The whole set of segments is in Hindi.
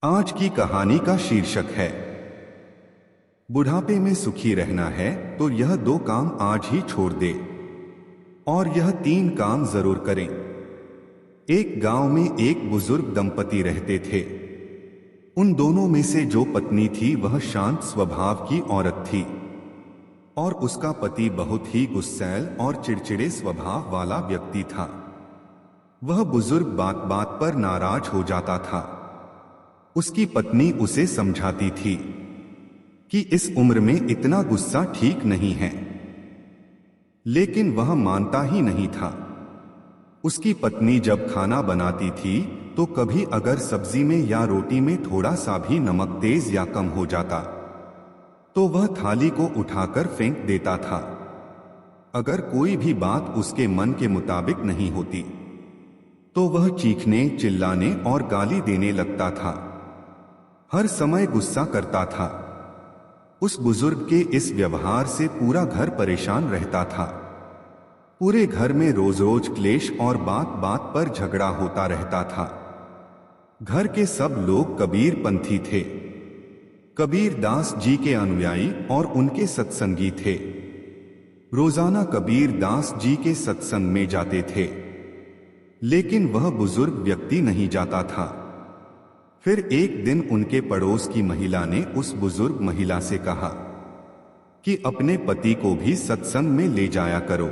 आज की कहानी का शीर्षक है बुढ़ापे में सुखी रहना है तो यह 2 काम आज ही छोड़ दे और यह 3 काम जरूर करें। एक गांव में एक बुजुर्ग दंपति रहते थे। उन दोनों में से जो पत्नी थी वह शांत स्वभाव की औरत थी और उसका पति बहुत ही गुस्सैल और चिड़चिड़े स्वभाव वाला व्यक्ति था। वह बुजुर्ग बात बात पर नाराज हो जाता था। उसकी पत्नी उसे समझाती थी कि इस उम्र में इतना गुस्सा ठीक नहीं है, लेकिन वह मानता ही नहीं था। उसकी पत्नी जब खाना बनाती थी तो कभी अगर सब्जी में या रोटी में थोड़ा सा भी नमक तेज या कम हो जाता तो वह थाली को उठाकर फेंक देता था। अगर कोई भी बात उसके मन के मुताबिक नहीं होती तो वह चीखने, चिल्लाने और गाली देने लगता था। हर समय गुस्सा करता था। उस बुजुर्ग के इस व्यवहार से पूरा घर परेशान रहता था। पूरे घर में रोज रोज क्लेश और बात बात पर झगड़ा होता रहता था। घर के सब लोग कबीर पंथी थे। कबीर दास जी के अनुयायी और उनके सत्संगी थे। रोजाना कबीर दास जी के सत्संग में जाते थे, लेकिन वह बुजुर्ग व्यक्ति नहीं जाता था। फिर एक दिन उनके पड़ोस की महिला ने उस बुजुर्ग महिला से कहा कि अपने पति को भी सत्संग में ले जाया करो।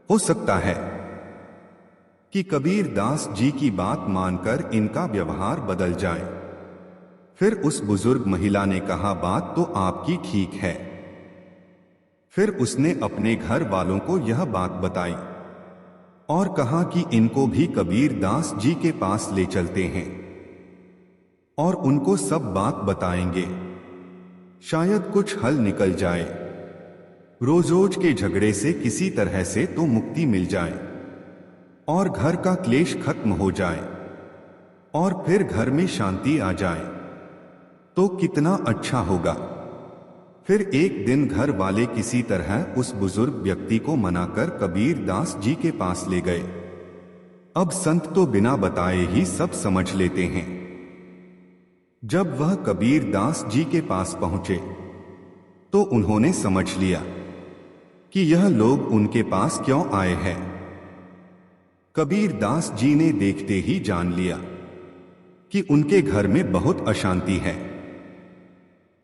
हो सकता है कि कबीर दास जी की बात मानकर इनका व्यवहार बदल जाए। फिर उस बुजुर्ग महिला ने कहा, बात तो आपकी ठीक है। फिर उसने अपने घर वालों को यह बात बताई और कहा कि इनको भी कबीर दास जी के पास ले चलते हैं और उनको सब बात बताएंगे। शायद कुछ हल निकल जाए। रोज रोज के झगड़े से किसी तरह से तो मुक्ति मिल जाए और घर का क्लेश खत्म हो जाए और फिर घर में शांति आ जाए तो कितना अच्छा होगा। फिर एक दिन घर वाले किसी तरह उस बुजुर्ग व्यक्ति को मनाकर कबीर दास जी के पास ले गए। अब संत तो बिना बताए ही सब समझ लेते हैं। जब वह कबीर दास जी के पास पहुंचे तो उन्होंने समझ लिया कि यह लोग उनके पास क्यों आए हैं। कबीर दास जी ने देखते ही जान लिया कि उनके घर में बहुत अशांति है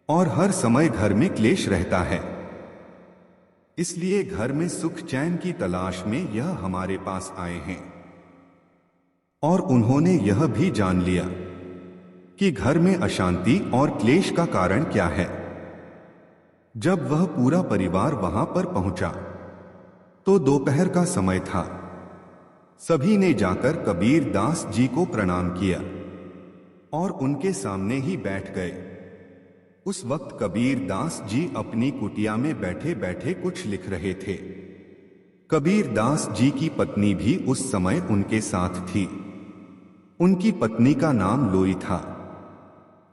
और हर समय घर में क्लेश रहता है। इसलिए घर में सुख चैन की तलाश में यह हमारे पास आए हैं। और उन्होंने यह भी जान लिया कि घर में अशांति और क्लेश का कारण क्या है। जब वह पूरा परिवार वहां पर पहुंचा तो दोपहर का समय था। सभी ने जाकर कबीर दास जी को प्रणाम किया और उनके सामने ही बैठ गए। उस वक्त कबीर दास जी अपनी कुटिया में बैठे बैठे कुछ लिख रहे थे। कबीर दास जी की पत्नी भी उस समय उनके साथ थी। उनकी पत्नी का नाम लोई था।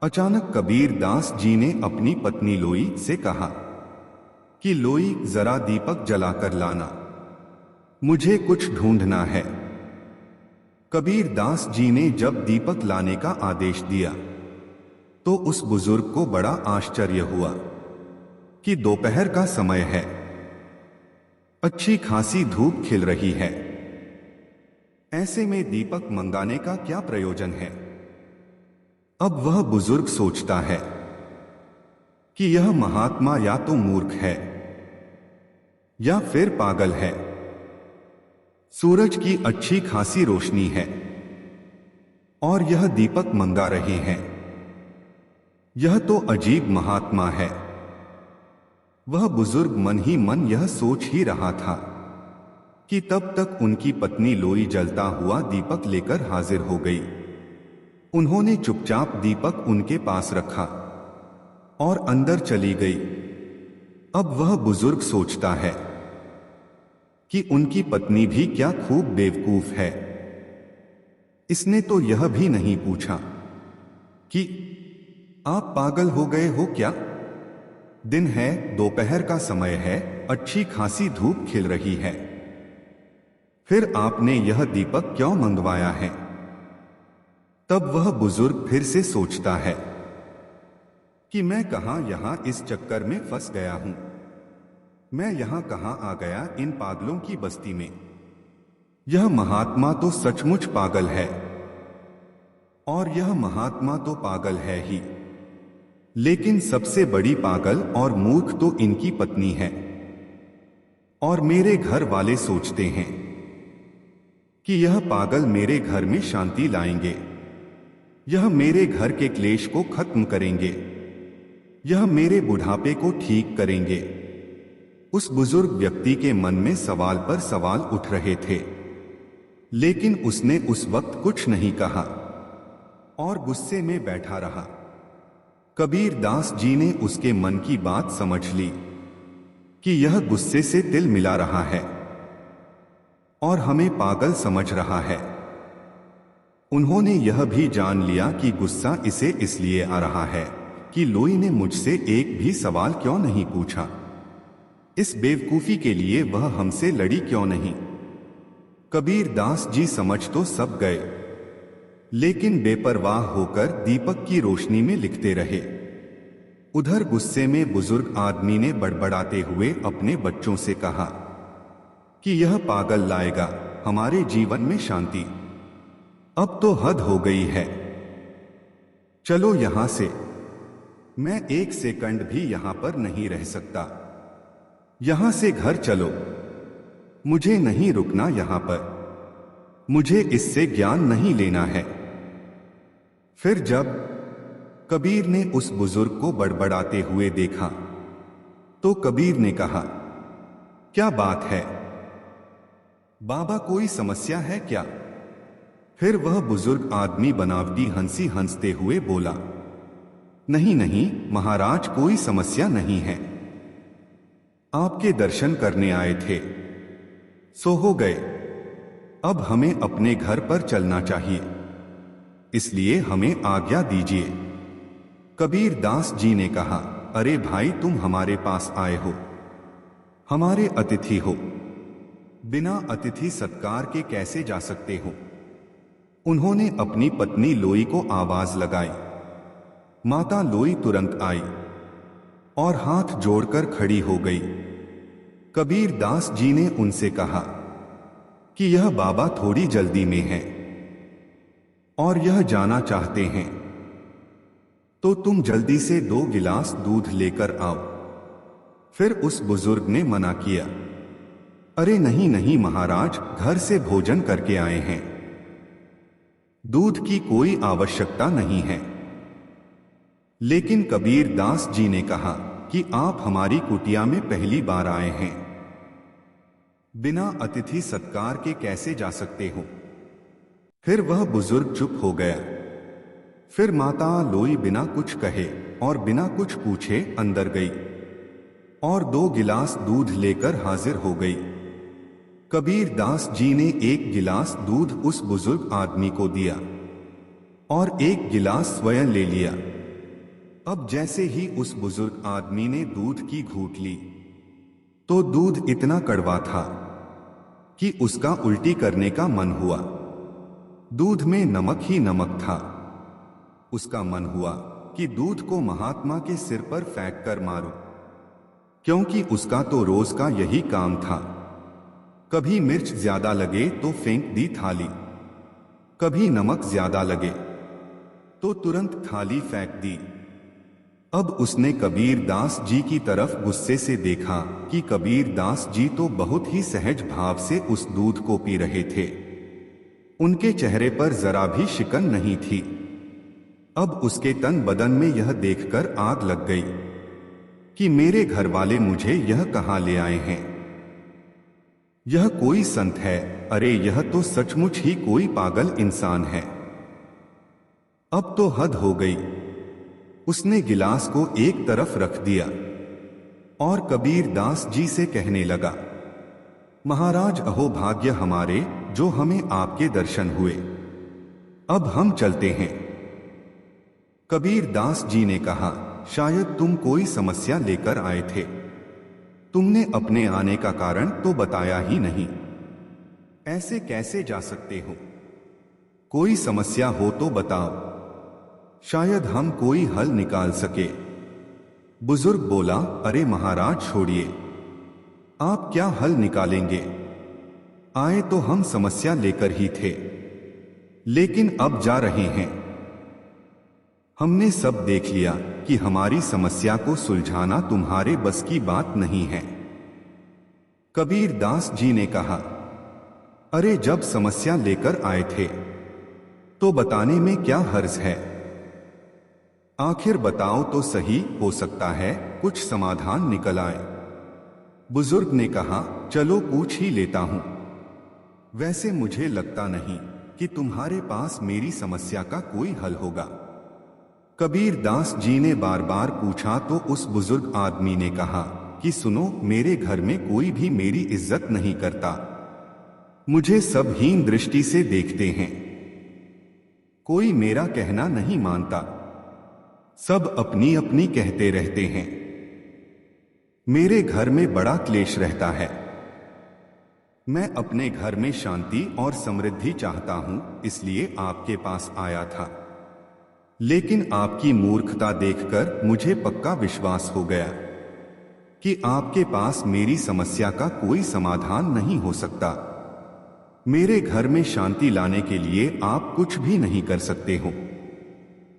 अचानक कबीर दास जी ने अपनी पत्नी लोई से कहा कि लोई, जरा दीपक जलाकर लाना, मुझे कुछ ढूंढना है। कबीर दास जी ने जब दीपक लाने का आदेश दिया तो उस बुजुर्ग को बड़ा आश्चर्य हुआ कि दोपहर का समय है, अच्छी खासी धूप खिल रही है, ऐसे में दीपक मंगाने का क्या प्रयोजन है। अब वह बुजुर्ग सोचता है कि यह महात्मा या तो मूर्ख है या फिर पागल है। सूरज की अच्छी खासी रोशनी है और यह दीपक मंगा रहे हैं। यह तो अजीब महात्मा है। वह बुजुर्ग मन ही मन यह सोच ही रहा था कि तब तक उनकी पत्नी लोई जलता हुआ दीपक लेकर हाजिर हो गई। उन्होंने चुपचाप दीपक उनके पास रखा और अंदर चली गई। अब वह बुजुर्ग सोचता है कि उनकी पत्नी भी क्या खूब बेवकूफ है। इसने तो यह भी नहीं पूछा कि आप पागल हो गए हो क्या? दिन है, दोपहर का समय है, अच्छी खासी धूप खिल रही है, फिर आपने यह दीपक क्यों मंगवाया है? तब वह बुजुर्ग फिर से सोचता है कि मैं कहां यहां इस चक्कर में फंस गया हूं। मैं यहां कहां आ गया इन पागलों की बस्ती में। यह महात्मा तो सचमुच पागल है, और यह महात्मा तो पागल है ही, लेकिन सबसे बड़ी पागल और मूर्ख तो इनकी पत्नी है। और मेरे घर वाले सोचते हैं कि यह पागल मेरे घर में शांति लाएंगे, यह मेरे घर के क्लेश को खत्म करेंगे, यह मेरे बुढ़ापे को ठीक करेंगे। उस बुजुर्ग व्यक्ति के मन में सवाल पर सवाल उठ रहे थे, लेकिन उसने उस वक्त कुछ नहीं कहा और गुस्से में बैठा रहा। कबीर दास जी ने उसके मन की बात समझ ली कि यह गुस्से से तिल मिला रहा है और हमें पागल समझ रहा है। उन्होंने यह भी जान लिया कि गुस्सा इसे इसलिए आ रहा है कि लोई ने मुझसे एक भी सवाल क्यों नहीं पूछा। इस बेवकूफी के लिए वह हमसे लड़ी क्यों नहीं। कबीर दास जी समझ तो सब गए, लेकिन बेपरवाह होकर दीपक की रोशनी में लिखते रहे। उधर गुस्से में बुजुर्ग आदमी ने बड़बड़ाते हुए अपने बच्चों से कहा कि यह पागल लाएगा हमारे जीवन में शांति। अब तो हद हो गई है, चलो यहां से। मैं एक सेकंड भी यहां पर नहीं रह सकता। यहां से घर चलो, मुझे नहीं रुकना यहां पर, मुझे इससे ज्ञान नहीं लेना है। फिर जब कबीर ने उस बुजुर्ग को बड़बड़ाते हुए देखा तो कबीर ने कहा, क्या बात है बाबा, कोई समस्या है क्या? फिर वह बुजुर्ग आदमी बनावटी हंसी हंसते हुए बोला, नहीं नहीं महाराज, कोई समस्या नहीं है। आपके दर्शन करने आए थे, सो हो गए। अब हमें अपने घर पर चलना चाहिए, इसलिए हमें आज्ञा दीजिए। कबीर दास जी ने कहा, अरे भाई, तुम हमारे पास आए हो, हमारे अतिथि हो, बिना अतिथि सत्कार के कैसे जा सकते हो? उन्होंने अपनी पत्नी लोई को आवाज लगाई। माता लोई तुरंत आई और हाथ जोड़कर खड़ी हो गई। कबीर दास जी ने उनसे कहा कि यह बाबा थोड़ी जल्दी में है और यह जाना चाहते हैं, तो तुम जल्दी से 2 गिलास दूध लेकर आओ। फिर उस बुजुर्ग ने मना किया, अरे नहीं नहीं महाराज, घर से भोजन करके आए हैं, दूध की कोई आवश्यकता नहीं है। लेकिन कबीर दास जी ने कहा कि आप हमारी कुटिया में पहली बार आए हैं, बिना अतिथि सत्कार के कैसे जा सकते हो? फिर वह बुजुर्ग चुप हो गया। फिर माता लोई बिना कुछ कहे और बिना कुछ पूछे अंदर गई और 2 गिलास दूध लेकर हाजिर हो गई। कबीर दास जी ने 1 गिलास दूध उस बुजुर्ग आदमी को दिया और 1 गिलास स्वयं ले लिया। अब जैसे ही उस बुजुर्ग आदमी ने दूध की घूंट ली तो दूध इतना कड़वा था कि उसका उल्टी करने का मन हुआ। दूध में नमक ही नमक था। उसका मन हुआ कि दूध को महात्मा के सिर पर फेंक कर मारो, क्योंकि उसका तो रोज का यही काम था। कभी मिर्च ज्यादा लगे तो फेंक दी थाली, कभी नमक ज्यादा लगे तो तुरंत थाली फेंक दी। अब उसने कबीर दास जी की तरफ गुस्से से देखा कि कबीर दास जी तो बहुत ही सहज भाव से उस दूध को पी रहे थे। उनके चेहरे पर जरा भी शिकन नहीं थी। अब उसके तन बदन में यह देखकर आग लग गई कि मेरे घर वाले मुझे यह कहां ले आए हैं। यह कोई संत है? अरे यह तो सचमुच ही कोई पागल इंसान है। अब तो हद हो गई। उसने गिलास को एक तरफ रख दिया और कबीर दास जी से कहने लगा, महाराज अहो भाग्य हमारे जो हमें आपके दर्शन हुए। अब हम चलते हैं। कबीर दास जी ने कहा, शायद तुम कोई समस्या लेकर आए थे, तुमने अपने आने का कारण तो बताया ही नहीं। ऐसे कैसे जा सकते हो? कोई समस्या हो तो बताओ, शायद हम कोई हल निकाल सके। बुजुर्ग बोला, अरे महाराज छोड़िए, आप क्या हल निकालेंगे? आए तो हम समस्या लेकर ही थे, लेकिन अब जा रहे हैं। हमने सब देख लिया कि हमारी समस्या को सुलझाना तुम्हारे बस की बात नहीं है। कबीर दास जी ने कहा, अरे जब समस्या लेकर आए थे तो बताने में क्या हर्ज है? आखिर बताओ तो सही, हो सकता है कुछ समाधान निकल आए। बुजुर्ग ने कहा, चलो पूछ ही लेता हूं। वैसे मुझे लगता नहीं कि तुम्हारे पास मेरी समस्या का कोई हल होगा। कबीर दास जी ने बार बार पूछा तो उस बुजुर्ग आदमी ने कहा कि सुनो, मेरे घर में कोई भी मेरी इज्जत नहीं करता, मुझे सब हीन दृष्टि से देखते हैं, कोई मेरा कहना नहीं मानता, सब अपनी अपनी कहते रहते हैं। मेरे घर में बड़ा क्लेश रहता है। मैं अपने घर में शांति और समृद्धि चाहता हूं, इसलिए आपके पास आया था, लेकिन आपकी मूर्खता देखकर मुझे पक्का विश्वास हो गया कि आपके पास मेरी समस्या का कोई समाधान नहीं हो सकता। मेरे घर में शांति लाने के लिए आप कुछ भी नहीं कर सकते हो।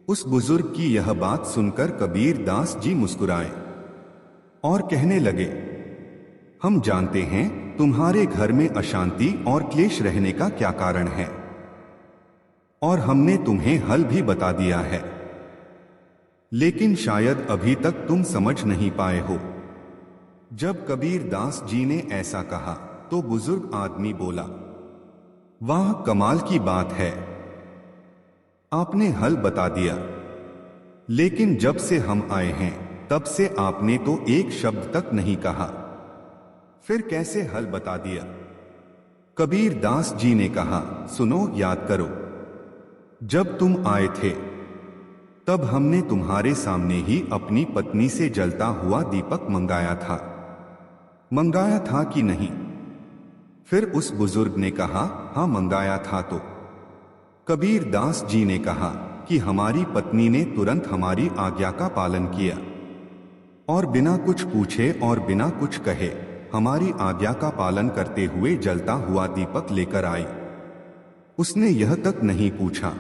उस बुजुर्ग की यह बात सुनकर कबीर दास जी मुस्कुराए और कहने लगे, हम जानते हैं तुम्हारे घर में अशांति और क्लेश रहने का क्या कारण है, और हमने तुम्हें हल भी बता दिया है, लेकिन शायद अभी तक तुम समझ नहीं पाए हो। जब कबीर दास जी ने ऐसा कहा तो बुजुर्ग आदमी बोला, वाह, कमाल की बात है, आपने हल बता दिया, लेकिन जब से हम आए हैं तब से आपने तो एक शब्द तक नहीं कहा, फिर कैसे हल बता दिया? कबीर दास जी ने कहा, सुनो, याद करो, जब तुम आए थे तब हमने तुम्हारे सामने ही अपनी पत्नी से जलता हुआ दीपक मंगाया था कि नहीं? फिर उस बुजुर्ग ने कहा, हाँ मंगाया था। तो कबीर दास जी ने कहा कि हमारी पत्नी ने तुरंत हमारी आज्ञा का पालन किया और बिना कुछ पूछे और बिना कुछ कहे हमारी आज्ञा का पालन करते हुए जलता हुआ दीपक लेकर आई। उसने यह तक नहीं पूछा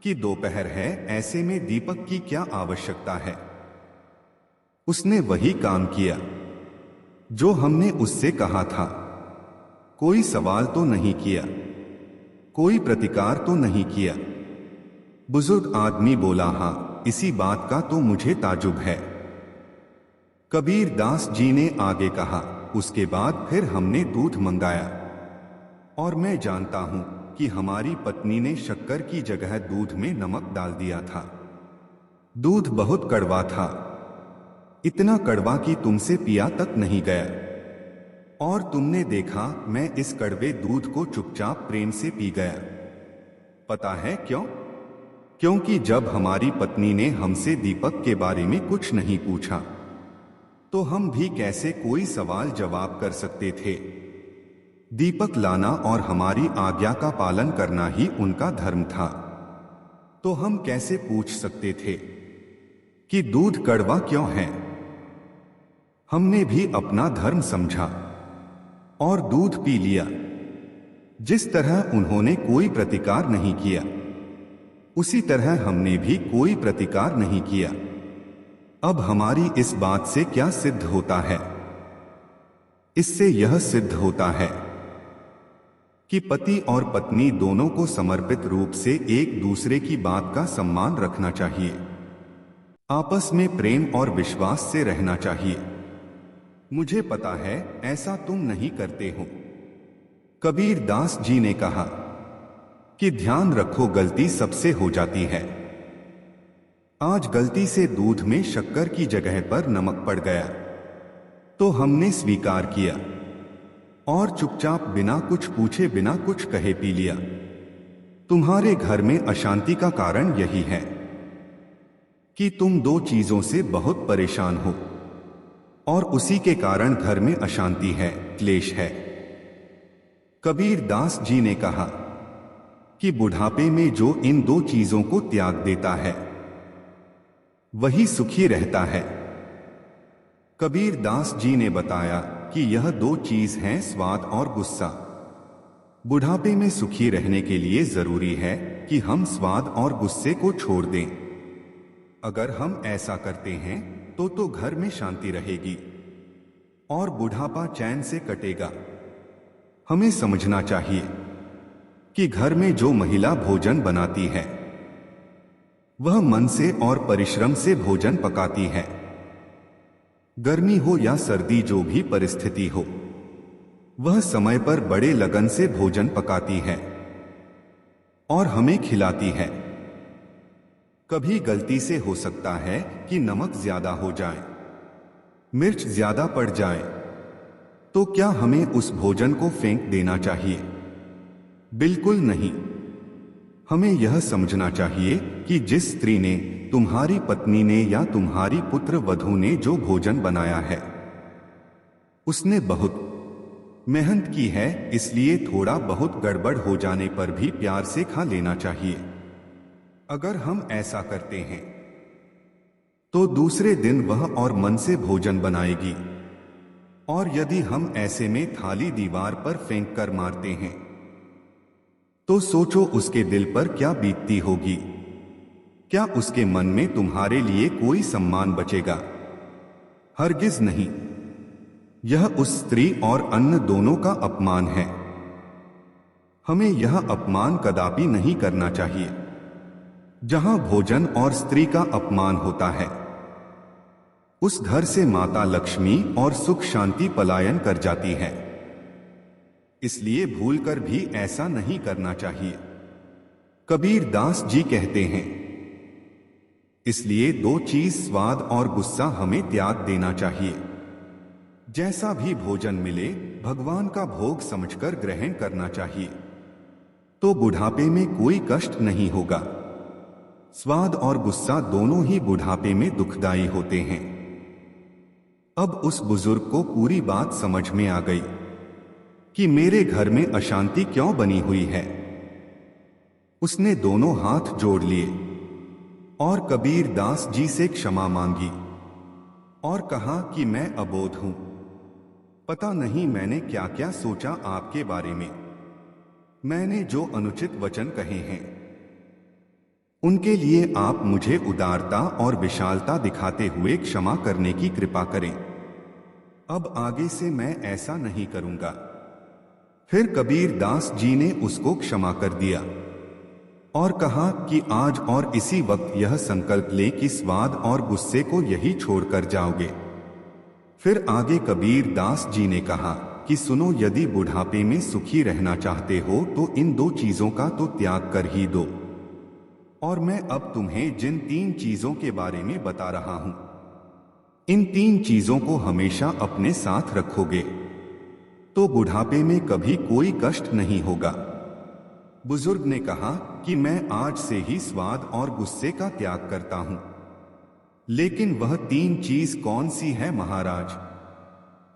कि दोपहर है, ऐसे में दीपक की क्या आवश्यकता है। उसने वही काम किया जो हमने उससे कहा था। कोई सवाल तो नहीं किया, कोई प्रतिकार तो नहीं किया। बुजुर्ग आदमी बोला, हाँ, इसी बात का तो मुझे ताजुब है। कबीर दास जी ने आगे कहा, उसके बाद फिर हमने दूध मंगाया और मैं जानता हूं कि हमारी पत्नी ने शक्कर की जगह दूध में नमक डाल दिया था। दूध बहुत कड़वा था, इतना कड़वा कि तुमसे पिया तक नहीं गया, और तुमने देखा मैं इस कड़वे दूध को चुपचाप प्रेम से पी गया। पता है क्यों? क्योंकि जब हमारी पत्नी ने हमसे दीपक के बारे में कुछ नहीं पूछा तो हम भी कैसे कोई सवाल जवाब कर सकते थे। दीपक लाना और हमारी आज्ञा का पालन करना ही उनका धर्म था, तो हम कैसे पूछ सकते थे कि दूध कड़वा क्यों है। हमने भी अपना धर्म समझा और दूध पी लिया। जिस तरह उन्होंने कोई प्रतिकार नहीं किया, उसी तरह हमने भी कोई प्रतिकार नहीं किया। अब हमारी इस बात से क्या सिद्ध होता है? इससे यह सिद्ध होता है कि पति और पत्नी दोनों को समर्पित रूप से एक दूसरे की बात का सम्मान रखना चाहिए, आपस में प्रेम और विश्वास से रहना चाहिए। मुझे पता है ऐसा तुम नहीं करते हो। कबीर दास जी ने कहा कि ध्यान रखो, गलती सबसे हो जाती है। आज गलती से दूध में शक्कर की जगह पर नमक पड़ गया तो हमने स्वीकार किया और चुपचाप बिना कुछ पूछे बिना कुछ कहे पी लिया। तुम्हारे घर में अशांति का कारण यही है कि तुम दो चीजों से बहुत परेशान हो और उसी के कारण घर में अशांति है, क्लेश है। कबीर दास जी ने कहा, कि बुढ़ापे में जो इन दो चीजों को त्याग देता है वही सुखी रहता है। कबीर दास जी ने बताया कि यह दो चीज हैं, स्वाद और गुस्सा। बुढ़ापे में सुखी रहने के लिए जरूरी है कि हम स्वाद और गुस्से को छोड़ दें। अगर हम ऐसा करते हैं तो घर में शांति रहेगी और बुढ़ापा चैन से कटेगा। हमें समझना चाहिए कि घर में जो महिला भोजन बनाती है वह मन से और परिश्रम से भोजन पकाती है। गर्मी हो या सर्दी, जो भी परिस्थिति हो, वह समय पर बड़े लगन से भोजन पकाती है और हमें खिलाती है। कभी गलती से हो सकता है कि नमक ज्यादा हो जाए, मिर्च ज्यादा पड़ जाए, तो क्या हमें उस भोजन को फेंक देना चाहिए? बिल्कुल नहीं। हमें यह समझना चाहिए कि जिस स्त्री ने, तुम्हारी पत्नी ने या तुम्हारी पुत्र वधू ने जो भोजन बनाया है उसने बहुत मेहनत की है, इसलिए थोड़ा बहुत गड़बड़ हो जाने पर भी प्यार से खा लेना चाहिए। अगर हम ऐसा करते हैं तो दूसरे दिन वह और मन से भोजन बनाएगी, और यदि हम ऐसे में थाली दीवार पर फेंक कर मारते हैं तो सोचो उसके दिल पर क्या बीतती होगी। क्या उसके मन में तुम्हारे लिए कोई सम्मान बचेगा? हरगिज नहीं। यह उस स्त्री और अन्न दोनों का अपमान है। हमें यह अपमान कदापि नहीं करना चाहिए। जहां भोजन और स्त्री का अपमान होता है उस घर से माता लक्ष्मी और सुख शांति पलायन कर जाती है। इसलिए भूलकर भी ऐसा नहीं करना चाहिए। कबीर दास जी कहते हैं, इसलिए दो चीज, स्वाद और गुस्सा, हमें त्याग देना चाहिए। जैसा भी भोजन मिले भगवान का भोग समझकर ग्रहण करना चाहिए, तो बुढ़ापे में कोई कष्ट नहीं होगा। स्वाद और गुस्सा दोनों ही बुढ़ापे में दुखदाई होते हैं। अब उस बुजुर्ग को पूरी बात समझ में आ गई कि मेरे घर में अशांति क्यों बनी हुई है। उसने दोनों हाथ जोड़ लिए और कबीर दास जी से क्षमा मांगी और कहा कि मैं अबोध हूं, पता नहीं मैंने क्या क्या सोचा आपके बारे में। मैंने जो अनुचित वचन कहे हैं उनके लिए आप मुझे उदारता और विशालता दिखाते हुए क्षमा करने की कृपा करें। अब आगे से मैं ऐसा नहीं करूंगा। फिर कबीर दास जी ने उसको क्षमा कर दिया और कहा कि आज और इसी वक्त यह संकल्प ले कि स्वाद और गुस्से को यही छोड़कर जाओगे। फिर आगे कबीर दास जी ने कहा कि सुनो, यदि बुढ़ापे में सुखी रहना चाहते हो तो इन दो चीजों का तो त्याग कर ही दो। और मैं अब तुम्हें जिन तीन चीजों के बारे में बता रहा हूं, इन तीन चीजों को हमेशा अपने साथ रखोगे तो बुढ़ापे में कभी कोई कष्ट नहीं होगा। बुजुर्ग ने कहा कि मैं आज से ही स्वाद और गुस्से का त्याग करता हूं। लेकिन वह तीन चीज कौन सी है महाराज,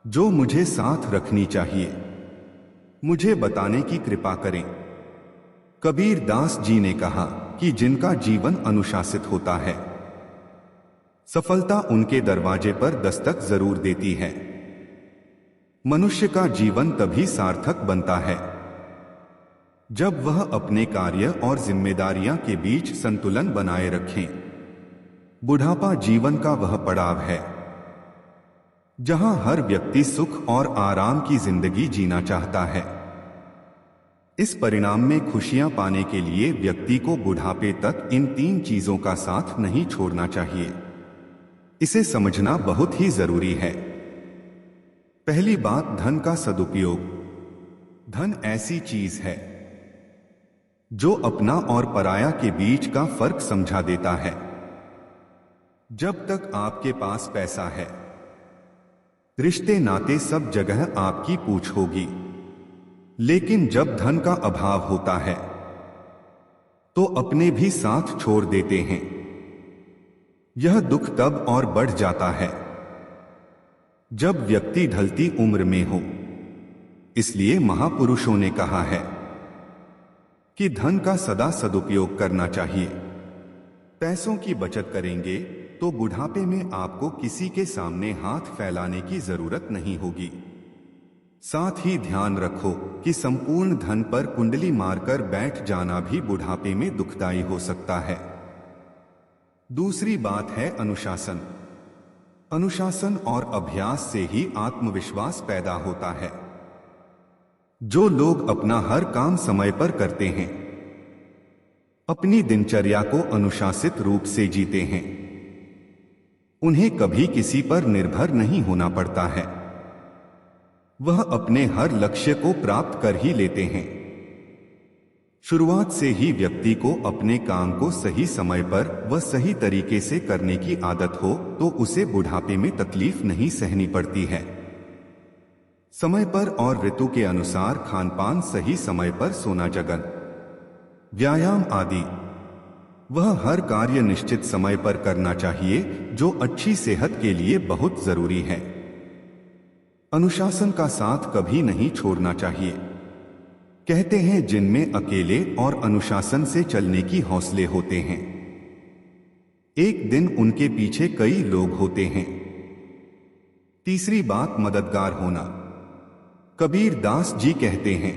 जो मुझे साथ रखनी चाहिए? मुझे बताने की कृपा करें। कबीर दास जी ने कहा कि जिनका जीवन अनुशासित होता है सफलता उनके दरवाजे पर दस्तक जरूर देती है। मनुष्य का जीवन तभी सार्थक बनता है जब वह अपने कार्य और जिम्मेदारियां के बीच संतुलन बनाए रखें। बुढ़ापा जीवन का वह पड़ाव है जहां हर व्यक्ति सुख और आराम की जिंदगी जीना चाहता है। इस परिणाम में खुशियां पाने के लिए व्यक्ति को बुढ़ापे तक इन तीन चीजों का साथ नहीं छोड़ना चाहिए। इसे समझना बहुत ही जरूरी है। पहली बात, धन का सदुपयोग। धन ऐसी चीज है जो अपना और पराया के बीच का फर्क समझा देता है। जब तक आपके पास पैसा है, रिश्ते नाते सब जगह आपकी पूछ होगी। लेकिन जब धन का अभाव होता है तो अपने भी साथ छोड़ देते हैं। यह दुख तब और बढ़ जाता है जब व्यक्ति ढलती उम्र में हो। इसलिए महापुरुषों ने कहा है कि धन का सदा सदुपयोग करना चाहिए। पैसों की बचत करेंगे तो बुढ़ापे में आपको किसी के सामने हाथ फैलाने की जरूरत नहीं होगी। साथ ही ध्यान रखो कि संपूर्ण धन पर कुंडली मारकर बैठ जाना भी बुढ़ापे में दुखदाई हो सकता है। दूसरी बात है अनुशासन। अनुशासन और अभ्यास से ही आत्मविश्वास पैदा होता है। जो लोग अपना हर काम समय पर करते हैं, अपनी दिनचर्या को अनुशासित रूप से जीते हैं, उन्हें कभी किसी पर निर्भर नहीं होना पड़ता है। वह अपने हर लक्ष्य को प्राप्त कर ही लेते हैं। शुरुआत से ही व्यक्ति को अपने काम को सही समय पर व सही तरीके से करने की आदत हो तो उसे बुढ़ापे में तकलीफ नहीं सहनी पड़ती है। समय पर और ऋतु के अनुसार खानपान, सही समय पर सोना, जगन, व्यायाम आदि, वह हर कार्य निश्चित समय पर करना चाहिए जो अच्छी सेहत के लिए बहुत जरूरी है। अनुशासन का साथ कभी नहीं छोड़ना चाहिए। कहते हैं जिनमें अकेले और अनुशासन से चलने की हौसले होते हैं, एक दिन उनके पीछे कई लोग होते हैं। तीसरी बात, मददगार होना। कबीर दास जी कहते हैं,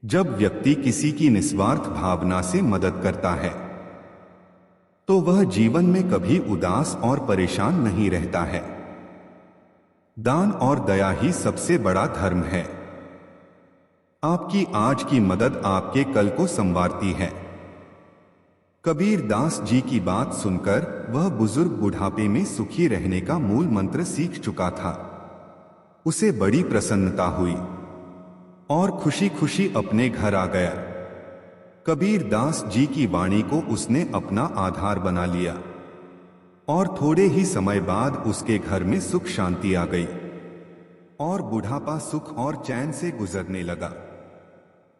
जब व्यक्ति किसी की निस्वार्थ भावना से मदद करता है तो वह जीवन में कभी उदास और परेशान नहीं रहता है। दान और दया ही सबसे बड़ा धर्म है। आपकी आज की मदद आपके कल को संवारती है। कबीर दास जी की बात सुनकर वह बुजुर्ग बुढ़ापे में सुखी रहने का मूल मंत्र सीख चुका था। उसे बड़ी प्रसन्नता हुई और खुशी खुशी अपने घर आ गया। कबीर दास जी की वाणी को उसने अपना आधार बना लिया और थोड़े ही समय बाद उसके घर में सुख शांति आ गई और बुढ़ापा सुख और चैन से गुजरने लगा।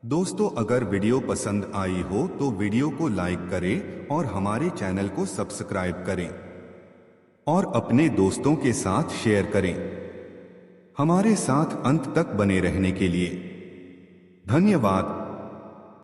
दोस्तों, अगर वीडियो पसंद आई हो तो वीडियो को लाइक करें और हमारे चैनल को सब्सक्राइब करें और अपने दोस्तों के साथ शेयर करें। हमारे साथ अंत तक बने रहने के लिए धन्यवाद।